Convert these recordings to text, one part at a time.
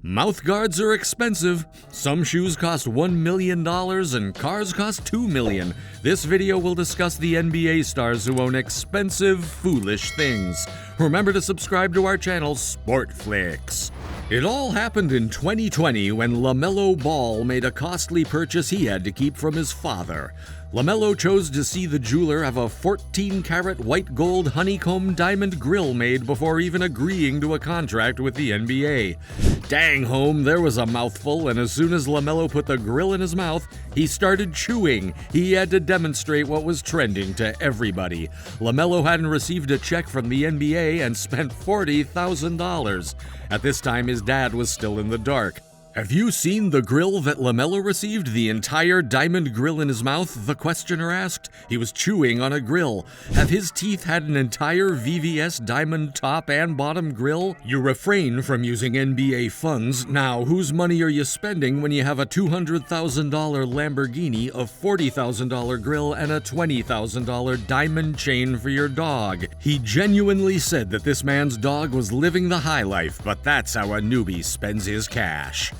Mouth guards are expensive. Some shoes cost $1 million and cars cost $2 million. This video will discuss the NBA stars who own expensive, foolish things. Remember to subscribe to our channel, Sportflix. It all happened in 2020 when LaMelo Ball made a costly purchase he had to keep from his father. LaMelo chose to see the jeweler have a 14-karat white gold honeycomb diamond grill made before even agreeing to a contract with the NBA. Dang home, there was a mouthful, and as soon as LaMelo put the grill in his mouth, he started chewing. He had to demonstrate what was trending to everybody. LaMelo hadn't received a check from the NBA and spent $40,000. At this time, his dad was still in the dark. "Have you seen the grill that LaMelo received? The entire diamond grill in his mouth?" the questioner asked. He was chewing on a grill. "Have his teeth had an entire VVS diamond top and bottom grill? You refrain from using NBA funds. Now, whose money are you spending when you have a $200,000 Lamborghini, a $40,000 grill, and a $20,000 diamond chain for your dog?" He genuinely said that this man's dog was living the high life, but that's how a newbie spends his cash.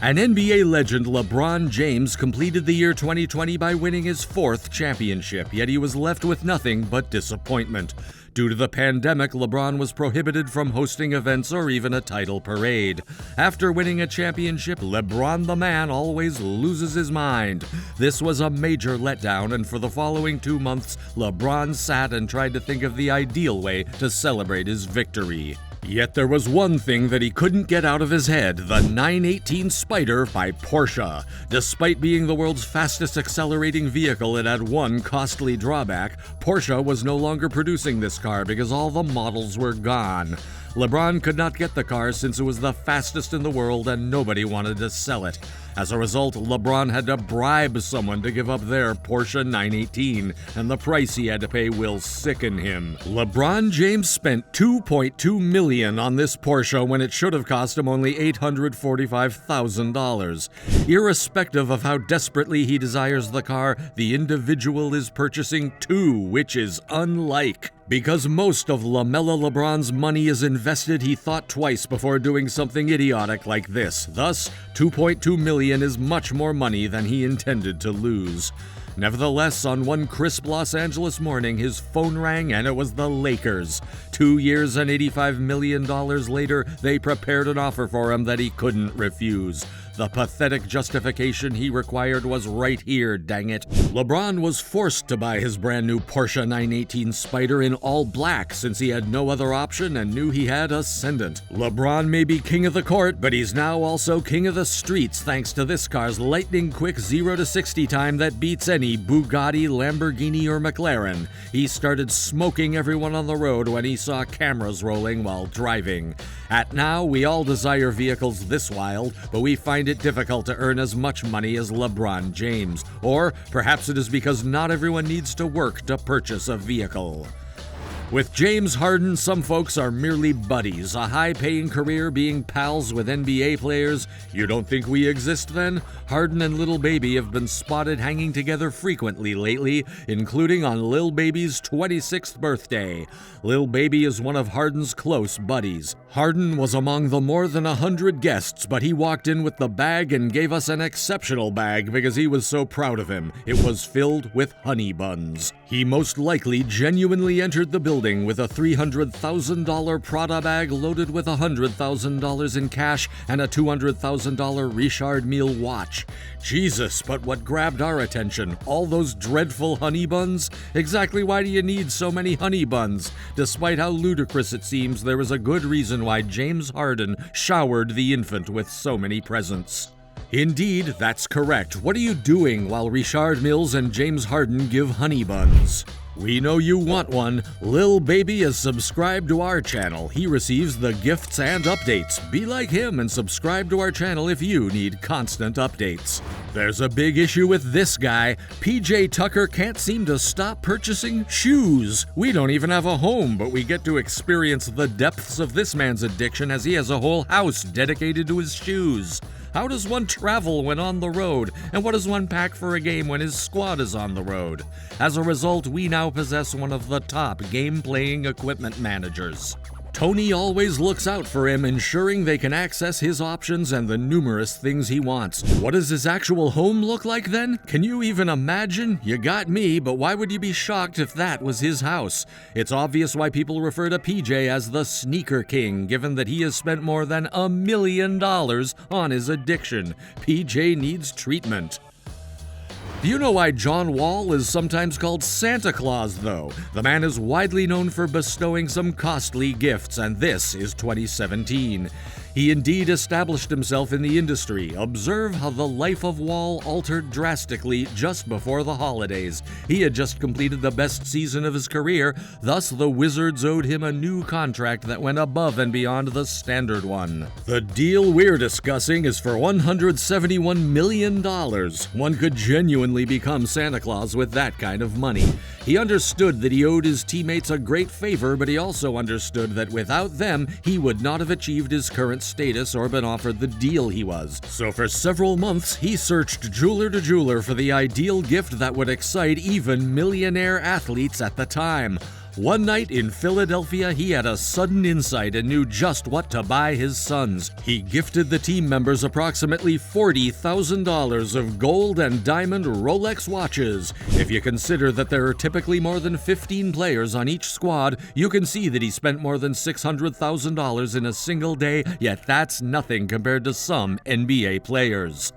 An NBA legend, LeBron James, completed the year 2020 by winning his 4th championship, yet he was left with nothing but disappointment. Due to the pandemic, LeBron was prohibited from hosting events or even a title parade. After winning a championship, LeBron the man always loses his mind. This was a major letdown, and for the following 2 months, LeBron sat and tried to think of the ideal way to celebrate his victory. Yet there was one thing that he couldn't get out of his head: the 918 Spider by Porsche. Despite being the world's fastest accelerating vehicle, it had one costly drawback. Porsche was no longer producing this car because all the models were gone. LeBron could not get the car since it was the fastest in the world and nobody wanted to sell it. As a result, LeBron had to bribe someone to give up their Porsche 918, and the price he had to pay will sicken him. LeBron James spent $2.2 million on this Porsche when it should have cost him only $845,000. Irrespective of how desperately he desires the car, the individual is purchasing two, which is unlike. Because most of LeBron's money is invested, he thought twice before doing something idiotic like this. Thus, $2.2 million is much more money than he intended to lose. Nevertheless, on one crisp Los Angeles morning, his phone rang and it was the Lakers. 2 years and $85 million later, they prepared an offer for him that he couldn't refuse. The pathetic justification he required was right here, dang it. LeBron was forced to buy his brand new Porsche 918 Spider in all black since he had no other option and knew he had ascendant. LeBron may be king of the court, but he's now also king of the streets thanks to this car's lightning-quick 0 to 60 time that beats any Bugatti, Lamborghini, or McLaren. He started smoking everyone on the road when he saw cameras rolling while driving. At now, we all desire vehicles this wild, but we find it difficult to earn as much money as LeBron James. Or perhaps it is because not everyone needs to work to purchase a vehicle. With James Harden, some folks are merely buddies, a high-paying career being pals with NBA players. You don't think we exist then? Harden and Lil Baby have been spotted hanging together frequently lately, including on Lil Baby's 26th birthday. Lil Baby is one of Harden's close buddies. Harden was among the more than 100 guests, but he walked in with the bag and gave us an exceptional bag because he was so proud of him. It was filled with honey buns. He most likely genuinely entered the building with a $300,000 Prada bag loaded with $100,000 in cash and a $200,000 Richard Mille watch. Jesus, but what grabbed our attention? All those dreadful honey buns? Exactly why do you need so many honey buns? Despite how ludicrous it seems, there is a good reason why James Harden showered the infant with so many presents. Indeed, that's correct. What are you doing while Richard Milles and James Harden give honey buns? We know you want one. Lil Baby is subscribed to our channel. He receives the gifts and updates. Be like him and subscribe to our channel if you need constant updates. There's a big issue with this guy. PJ Tucker can't seem to stop purchasing shoes. We don't even have a home, but we get to experience the depths of this man's addiction as he has a whole house dedicated to his shoes. How does one travel when on the road? And what does one pack for a game when his squad is on the road? As a result, we now possess one of the top game-playing equipment managers. Tony always looks out for him, ensuring they can access his options and the numerous things he wants. What does his actual home look like then? Can you even imagine? You got me, but why would you be shocked if that was his house? It's obvious why people refer to PJ as the Sneaker King, given that he has spent more than $1 million on his addiction. PJ needs treatment. Do you know why John Wall is sometimes called Santa Claus, though? The man is widely known for bestowing some costly gifts, and this is 2017. He indeed established himself in the industry. Observe how the life of Wall altered drastically just before the holidays. He had just completed the best season of his career, thus the Wizards owed him a new contract that went above and beyond the standard one. The deal we're discussing is for $171 million. One could genuinely become Santa Claus with that kind of money. He understood that he owed his teammates a great favor, but he also understood that without them, he would not have achieved his current status or been offered the deal he was. So for several months, he searched jeweler to jeweler for the ideal gift that would excite even millionaire athletes at the time. One night in Philadelphia, he had a sudden insight and knew just what to buy his sons. He gifted the team members approximately $40,000 of gold and diamond Rolex watches. If you consider that there are typically more than 15 players on each squad, you can see that he spent more than $600,000 in a single day, yet that's nothing compared to some NBA players.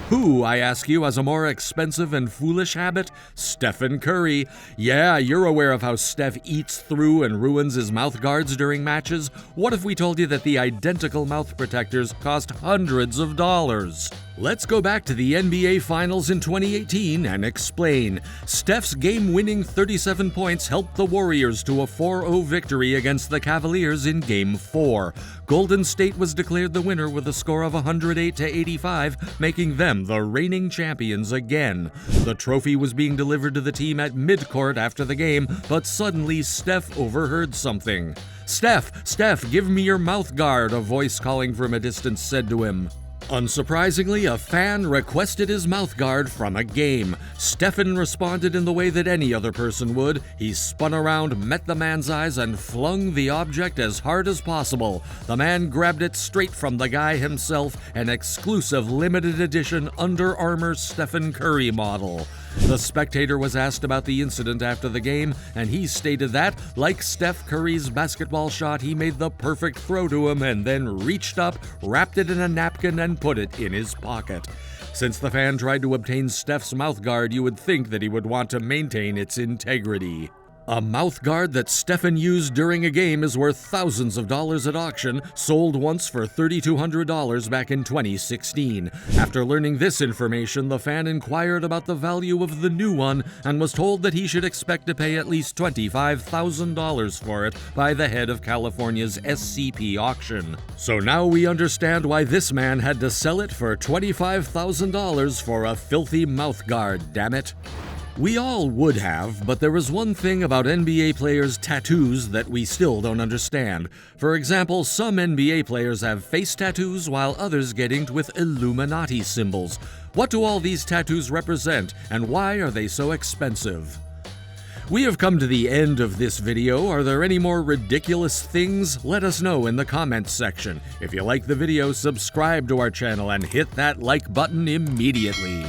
Who, I ask you, has a more expensive and foolish habit? Stephen Curry. Yeah, you're aware of how Steph eats through and ruins his mouth guards during matches? What if we told you that the identical mouth protectors cost hundreds of dollars? Let's go back to the NBA Finals in 2018 and explain. Steph's game-winning 37 points helped the Warriors to a 4-0 victory against the Cavaliers in Game 4. Golden State was declared the winner with a score of 108-85, making them the reigning champions again. The trophy was being delivered to the team at midcourt after the game, but suddenly Steph overheard something. Steph, give me your mouth guard," a voice calling from a distance said to him. Unsurprisingly, a fan requested his mouthguard from a game. Stephen responded in the way that any other person would. He spun around, met the man's eyes, and flung the object as hard as possible. The man grabbed it straight from the guy himself, an exclusive limited edition Under Armour Stephen Curry model. The spectator was asked about the incident after the game, and he stated that, like Steph Curry's basketball shot, he made the perfect throw to him and then reached up, wrapped it in a napkin, and put it in his pocket. Since the fan tried to obtain Steph's mouthguard, you would think that he would want to maintain its integrity. A mouthguard that Stephen used during a game is worth thousands of dollars at auction, sold once for $3,200 back in 2016. After learning this information, the fan inquired about the value of the new one and was told that he should expect to pay at least $25,000 for it by the head of California's SCP auction. So now we understand why this man had to sell it for $25,000 for a filthy mouthguard, damn it. We all would have, but there is one thing about NBA players' tattoos that we still don't understand. For example, some NBA players have face tattoos while others get inked with Illuminati symbols. What do all these tattoos represent, and why are they so expensive? We have come to the end of this video. Are there any more ridiculous things? Let us know in the comments section. If you like the video, subscribe to our channel and hit that like button immediately.